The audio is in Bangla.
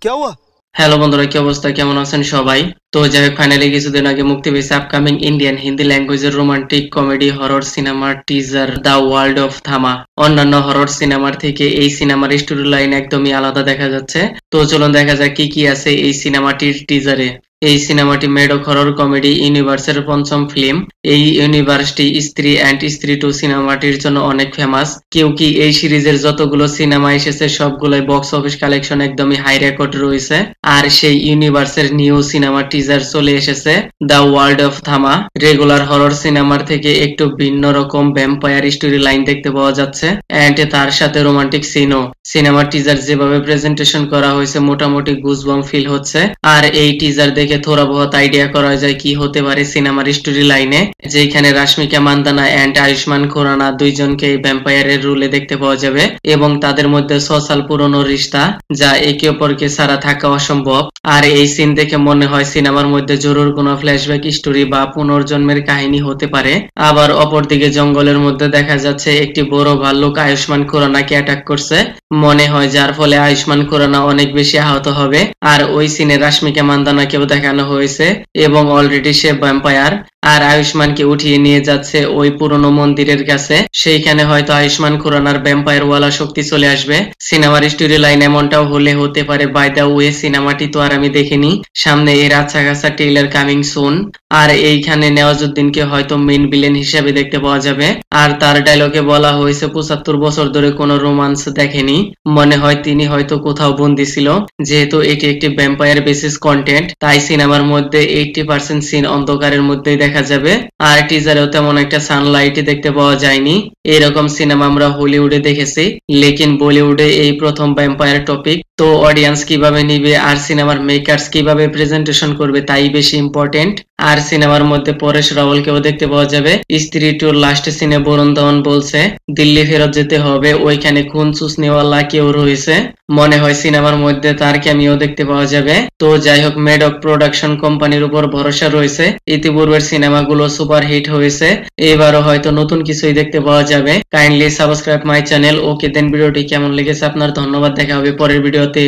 क्या हुआ? হ্যালো বন্ধুরা, কি অবস্থা? কেমন আছেন সবাই? তো যাই হোক, ফাইনালি কিছুদিন আগে মুক্তি পেয়েছে আপকামিং ইন্ডিয়ান হিন্দি ল্যাঙ্গুয়েজের রোমান্টিক কমেডি হরর সিনেমার teaser the world of Thama. অন্যান্য হরর সিনেমার থেকে এই সিনেমার স্টোরি লাইন একদমই আলাদা দেখা যাচ্ছে। তো চলুন দেখা যাক কি কি আছে এই সিনেমাটির টিজারে। এই সিনেমাটি মেডক হরর কমেডি ইউনিভার্সের পঞ্চম ফিল্ম। এই ইউনিভার্সটি স্ত্রী অ্যান্ড স্ত্রী টু সিনেমাটির জন্য অনেক ফেমাস। কেউ কি এই সিরিজের যতগুলো সিনেমা এসেছে সবগুলোই বক্স অফিস কালেকশন একদমই হাই রেকর্ড রয়েছে। আর সেই ইউনিভার্সের নিউ সিনেমা টিজার চলে এসেছে দ্য ওয়ার্ল্ড অফ থামা। রেগুলার হরর সিনেমার থেকে একটু ভিন্ন রকম ভ্যাম্পায়ার স্টোরি লাইন দেখতে পাওয়া যাচ্ছে অ্যান্ড তার সাথে রোমান্টিক সিনও। সিনেমার টিজার যেভাবে প্রেজেন্টেশন করা হয়েছে মোটামুটি গুজবাম ফিল হচ্ছে। আর এই টিজার দেখে থোড়া বহুত আইডিয়া করা যায় কি হতে পারে সিনেমার স্টোরি লাইনে, যেখানে রাশমিকা মান্দানা অ্যান্ড আয়ুষ্মান খুরানা দুইজনকে ভ্যাম্পায়ারের রোলে দেখতে পাওয়া যাবে এবং তাদের মধ্যে 6 সাল পুরনো রিশতা যা একে অপরকে ছাড়া থাকা অসম্ভব। আর এই সিন দেখে মনে হয় সিনেমার মধ্যে জরুর কোনো ফ্ল্যাশব্যাক স্টোরি বা পুনর্জন্মের কাহিনী হতে পারে। আবার অপরদিকে জঙ্গলের মধ্যে দেখা যাচ্ছে একটি বড় ভাল্লুক আয়ুষ্মান খুরানাকে অ্যাটাক করছে মনে হয়, যার ফলে আয়ুষ্মান খুরানা অনেক বেশি আহত হবে। আর ওই সিনে রাশমিকা মান্দানাকেও দেখানো হয়েছে এবং অলরেডি সে ভ্যাম্পায়ার। আর আয়ুষ্মানকে উঠিয়ে নিয়ে যাচ্ছে ওই পুরনো মন্দিরের কাছে, সেইখানে হয়তো আয়ুষ্মান খুরানার ভ্যাম্পায়ার ওয়ালা শক্তি চলে আসবে। সিনেমার স্টোরি লাইন এমনটাও হলে হতে পারে। বাই দ্য ওয়ে, সিনেমাটি তো আর আমি দেখিনি, সামনে এর আচ্ছা খাসা ট্রেলার কামিং সুন। আর এইখানে নেওয়াজুদ্দিনকে হয়তো মেইন ভিলেন হিসেবে দেখতে পাওয়া যাবে। আর তার ডায়লগে বলা হয়েছে 75 বছর ধরে কোনো রোমান্স দেখেনি, মনে হয় তিনি হয়তো কোথাও বন্দী ছিল। যেহেতু এটি একটি ভ্যাম্পায়ার বেসিস কন্টেন্ট, তাই সিনেমার মধ্যে 80% সিন অন্ধকারের মধ্যেই দেখা যাবে। আর টিজারেও তেমন একটা সানলাইট দেখতে পাওয়া যায়নি। এরকম সিনেমা আমরা হলিউডে দেখেছি, লেকিন বলিউডে এই প্রথম ভ্যাম্পায়ার টপিক। তো অডিয়েন্স কিভাবে নিবে আর সিনেমার মেকার্স কিভাবে প্রেজেন্টেশন করবে তাই বেশি ইম্পর্টেন্ট। আর সিনেমার মধ্যে পরেশ রাওয়ালকেও দেখতে পাওয়া যাবে। স্ত্রী টুর লাস্ট সিনে বরুণ ধওয়ান বলছে দিল্লি ফেরত যেতে হবে, ওইখানে খুন চুষনেওয়ালা কেউ রয়েছে, মনে হয় সিনেমার মধ্যে তার ক্যামিও দেখতে পাওয়া যাবে। তো যাই হোক, মেডক প্রোডাকশন কোম্পানির উপর ভরসা রয়েছে। ইতিপূর্বের সিনেমাগুলো সুপার হিট হয়েছে, এবারও হয়তো নতুন কিছুই দেখতে পাওয়া যাবে। Kindly subscribe my channel. Okay then, ভিডিওটি কেমন লেগেছে আপনার? ধন্যবাদ, দেখা হবে পরের ভিডিওতে।